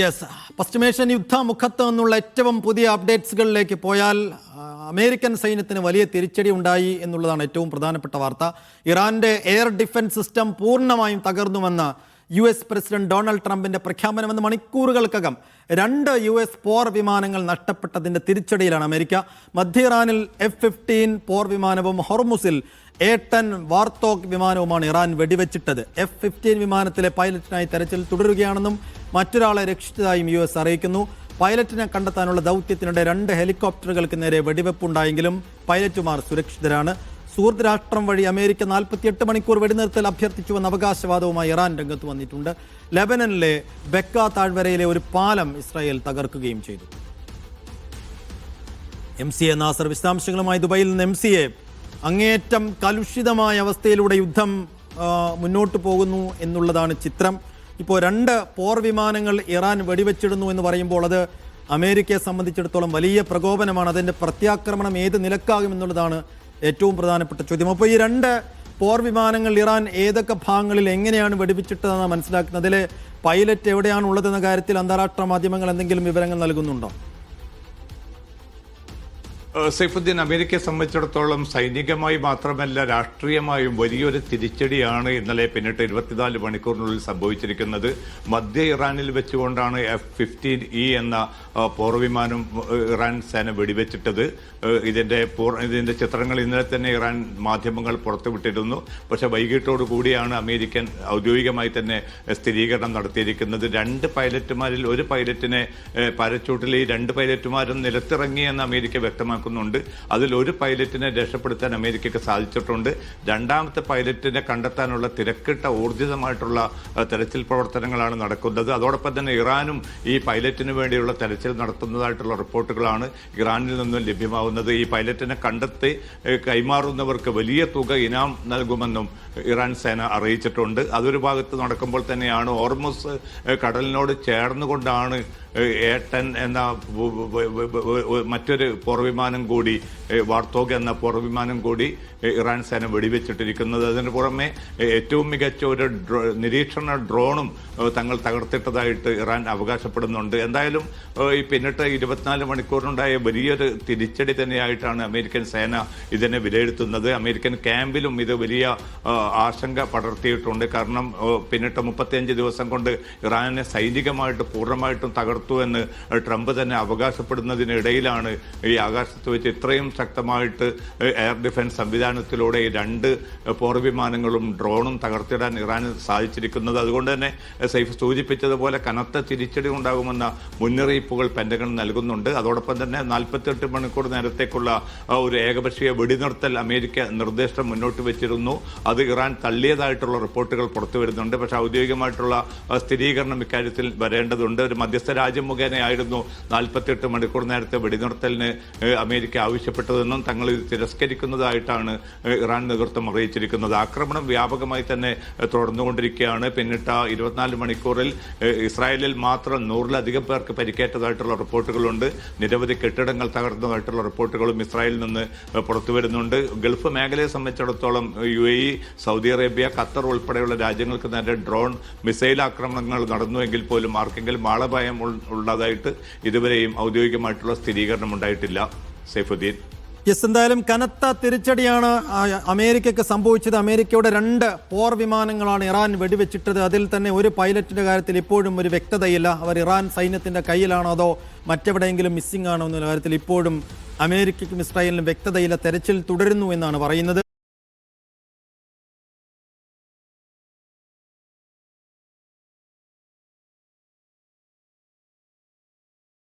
Yes, പശ്ചിമേഷ്യൻ യുദ്ധമുഖത്ത് നിന്നുള്ള ഏറ്റവും പുതിയ അപ്ഡേറ്റ്സുകളിലേക്ക് പോയാൽ അമേരിക്കൻ സൈന്യത്തിന് വലിയ തിരിച്ചടി ഉണ്ടായി എന്നുള്ളതാണ് ഏറ്റവും പ്രധാനപ്പെട്ട വാർത്ത. ഇറാന്റെ എയർ ഡിഫൻസ് സിസ്റ്റം പൂർണ്ണമായും തകർന്നുവെന്ന് US പ്രസിഡന്റ് ഡൊണാൾഡ് ട്രംപിന്റെ പ്രഖ്യാപനമെന്ന് മണിക്കൂറുകൾക്കകം 2 US പോർ വിമാനങ്ങൾ നഷ്ടപ്പെട്ടതിന്റെ തിരിച്ചടിയിലാണ് അമേരിക്ക. മധ്യ ഇറാനിൽ F-15 പോർ വിമാനവും ഹൊർമുസിൽ A-10 വാർത്തോഗ് വിമാനവുമാണ് ഇറാൻ വെടിവെച്ചിട്ടത്. F-15 വിമാനത്തിലെ പൈലറ്റിനായി തെരച്ചിൽ തുടരുകയാണെന്നും മറ്റൊരാളെ രക്ഷിച്ചതായും US അറിയിക്കുന്നു. പൈലറ്റിനെ കണ്ടെത്താനുള്ള ദൗത്യത്തിനിടെ 2 ഹെലികോപ്റ്ററുകൾക്ക് നേരെ വെടിവെപ്പുണ്ടായെങ്കിലും പൈലറ്റുമാർ സുരക്ഷിതരാണ്. സുഹൃത്ത് രാഷ്ട്രം വഴി അമേരിക്ക 48 മണിക്കൂർ വെടിനിർത്തൽ അഭ്യർത്ഥിച്ചുവെന്ന അവകാശവാദവും ഇറാൻ രംഗത്ത് വന്നിട്ടുണ്ട്. ലെബനനിലെ ബെക്ക താഴ്വരയിലെ ഒരു പാലം ഇസ്രായേൽ തകർക്കുകയും ചെയ്തു. MCA നാസർ വിശദാംശങ്ങളുമായി ദുബൈയിൽ നിന്ന്. MCA, അങ്ങേയറ്റം കലുഷിതമായ അവസ്ഥയിലൂടെ യുദ്ധം മുന്നോട്ട് പോകുന്നു എന്നുള്ളതാണ് ചിത്രം. ഇപ്പോൾ 2 പോർ വിമാനങ്ങൾ ഇറാൻ വെടിവെച്ചിടുന്നു എന്ന് പറയുമ്പോൾ അത് അമേരിക്കയെ സംബന്ധിച്ചിടത്തോളം വലിയ പ്രകോപനമാണ്. അതിൻ്റെ പ്രത്യാക്രമണം ഏത് നിലക്കാകുമെന്നുള്ളതാണ് ഏറ്റവും പ്രധാനപ്പെട്ട ചോദ്യം. അപ്പോൾ ഈ 2 പോർ വിമാനങ്ങൾ ഇറാൻ ഏതൊക്കെ ഭാഗങ്ങളിൽ എങ്ങനെയാണ് വെടിവെച്ചിട്ടതെന്ന് മനസ്സിലാക്കുന്നത്. അതിലെ പൈലറ്റ് എവിടെയാണ് ഉള്ളതെന്ന കാര്യത്തിൽ അന്താരാഷ്ട്ര മാധ്യമങ്ങൾ എന്തെങ്കിലും വിവരങ്ങൾ നൽകുന്നുണ്ടോ? സൈഫുദ്ദീൻ, അമേരിക്കയെ സംബന്ധിച്ചിടത്തോളം സൈനികമായി മാത്രമല്ല രാഷ്ട്രീയമായും വലിയൊരു തിരിച്ചടിയാണ് ഇന്നലെ പിന്നിട്ട് 24 മണിക്കൂറിനുള്ളിൽ സംഭവിച്ചിരിക്കുന്നത്. മധ്യ ഇറാനിൽ വെച്ചുകൊണ്ടാണ് F-15E എന്ന പോർവിമാനം ഇറാൻ സേന വെടിവെച്ചിട്ടത്. ഇതിന്റെ ചിത്രങ്ങൾ ഇന്നലെ തന്നെ ഇറാൻ മാധ്യമങ്ങൾ പുറത്തുവിട്ടിരുന്നു. പക്ഷെ വൈകിട്ടോടു കൂടിയാണ് അമേരിക്കൻ ഔദ്യോഗികമായി തന്നെ സ്ഥിരീകരണം നടത്തിയിരിക്കുന്നത്. 2 പൈലറ്റുമാരിൽ ഒരു പൈലറ്റിനെ പാരച്യൂട്ടിൽ ഈ 2 പൈലറ്റുമാരും നിലത്തിറങ്ങിയെന്ന് അമേരിക്ക വ്യക്തമാക്കി. അതിൽ ഒരു പൈലറ്റിനെ രക്ഷപ്പെടുത്താൻ അമേരിക്കയ്ക്ക് സാധിച്ചിട്ടുണ്ട്. 2ാമത്തെ പൈലറ്റിനെ കണ്ടെത്താനുള്ള തിരക്കിട്ട ഊർജിതമായിട്ടുള്ള തെരച്ചിൽ പ്രവർത്തനങ്ങളാണ് നടക്കുന്നത്. അതോടൊപ്പം തന്നെ ഇറാനും ഈ പൈലറ്റിന് വേണ്ടിയുള്ള തെരച്ചിൽ നടത്തുന്നതായിട്ടുള്ള റിപ്പോർട്ടുകളാണ് ഇറാനിൽ നിന്നും ലഭ്യമാവുന്നത്. ഈ പൈലറ്റിനെ കണ്ടെത്തി കൈമാറുന്നവർക്ക് വലിയ തുക ഇനാം നൽകുമെന്നും ഇറാൻ സേന അറിയിച്ചിട്ടുണ്ട്. അതൊരു ഭാഗത്ത് നടക്കുമ്പോൾ തന്നെയാണ് ഹോർമുസ് കടലിനോട് ചേർന്നുകൊണ്ടാണ് A-10 എന്ന മറ്റൊരു പോർവിമാനം കൂടി, വാർത്തോഗ് എന്ന പോർവിമാനം കൂടി ഇറാൻ സേന വെടിവെച്ചിട്ടിരിക്കുന്നത്. അതിന് പുറമെ ഏറ്റവും മികച്ച ഒരു നിരീക്ഷണ ഡ്രോണും തങ്ങൾ തകർത്തിട്ടതായിട്ട് ഇറാൻ അവകാശപ്പെടുന്നുണ്ട്. എന്തായാലും ഈ പിന്നിട്ട് 24 മണിക്കൂറിനുണ്ടായ വലിയൊരു തിരിച്ചടി തന്നെയായിട്ടാണ് അമേരിക്കൻ സേന ഇതിനെ വിലയിരുത്തുന്നത്. അമേരിക്കൻ ക്യാമ്പിലും ഇത് വലിയ ആശങ്ക പടർത്തിയിട്ടുണ്ട്. കാരണം പിന്നിട്ട് 35 ദിവസം കൊണ്ട് ഇറാനെ സൈനികമായിട്ട് പൂർണ്ണമായിട്ടും തകർത്തു എന്ന് ട്രംപ് തന്നെ അവകാശപ്പെടുന്നതിനിടയിലാണ് ഈ ആകാശത്ത് വെച്ച് ഇത്രയും ശക്തമായിട്ട് എയർ ഡിഫൻസ് സംവിധാനത്തിലൂടെ ഈ 2 പോർവിമാനങ്ങളും ഡ്രോണും തകർത്തിടാൻ ഇറാന് സാധിച്ചിരിക്കുന്നത്. അതുകൊണ്ട് തന്നെ സൈഫ് സൂചിപ്പിച്ചതുപോലെ കനത്ത തിരിച്ചടി ഉണ്ടാകുമെന്ന മുന്നറിയിപ്പുകൾ പെന്റഗൺ നൽകുന്നുണ്ട്. അതോടൊപ്പം തന്നെ 48 മണിക്കൂർ നേരത്തേക്കുള്ള ഒരു ഏകപക്ഷീയ വെടിനിർത്തൽ അമേരിക്ക നിർദ്ദേശം മുന്നോട്ട് വെച്ചിരുന്നു. അത് ഇറാൻ തള്ളിയതായിട്ടുള്ള റിപ്പോർട്ടുകൾ പുറത്തു വരുന്നുണ്ട്. പക്ഷേ ഔദ്യോഗികമായിട്ടുള്ള സ്ഥിരീകരണം ഇക്കാര്യത്തിൽ വരേണ്ടതുണ്ട്. ഒരു മധ്യസ്ഥ രാജ്യം മുഖേനയായിരുന്നു 48 മണിക്കൂർ നേരത്തെ വെടിനിർത്തലിന് അമേരിക്ക ആവശ്യപ്പെട്ടതെന്നും തങ്ങൾ ഇത് തിരസ്കരിക്കുന്നതായിട്ടാണ് ഇറാൻ നേതൃത്വം അറിയിച്ചിരിക്കുന്നത്. ആക്രമണം വ്യാപകമായി തന്നെ തുടർന്നുകൊണ്ടിരിക്കുകയാണ്. പിന്നിട്ട 24 മണിക്കൂറിൽ ഇസ്രായേലിൽ മാത്രം 100-ലധികം പേർക്ക് പരിക്കേറ്റതായിട്ടുള്ള റിപ്പോർട്ടുകളുണ്ട്. നിരവധി കെട്ടിടങ്ങൾ തകർന്നതായിട്ടുള്ള റിപ്പോർട്ടുകളും ഇസ്രായേലിൽ നിന്ന് പുറത്തു വരുന്നുണ്ട്. ഗൾഫ് മേഖലയെ സംബന്ധിച്ചിടത്തോളം UAE, സൗദി അറേബ്യ, ഖത്തർ ഉൾപ്പെടെയുള്ള രാജ്യങ്ങൾക്ക് നേരെ ഡ്രോൺ മിസൈൽ ആക്രമണങ്ങൾ നടന്നുവെങ്കിൽ പോലും ആർക്കെങ്കിലും ആളപായം ഉള്ളതായിട്ട് ഇതുവരെയും ഔദ്യോഗികമായിട്ടുള്ള സ്ഥിരീകരണം ഉണ്ടായിട്ടില്ല. സൈഫുദ്ദീൻ, യെസ്, എന്തായാലും കനത്ത തിരിച്ചടിയാണ് അമേരിക്കയ്ക്ക് സംഭവിച്ചത്. അമേരിക്കയുടെ 2 പോർ വിമാനങ്ങളാണ് ഇറാൻ വെടിവെച്ചിട്ടത്. അതിൽ തന്നെ ഒരു പൈലറ്റിന്റെ കാര്യത്തിൽ ഇപ്പോഴും ഒരു വ്യക്തതയില്ല. അവർ ഇറാൻ സൈന്യത്തിന്റെ കയ്യിലാണോ അതോ മറ്റെവിടെയെങ്കിലും മിസ്സിംഗ് ആണോ എന്ന കാര്യത്തിൽ ഇപ്പോഴും അമേരിക്കയ്ക്കും ഇസ്രായേലിനും വ്യക്തതയില്ല. തെരച്ചിൽ തുടരുന്നു എന്നാണ് പറയുന്നത്.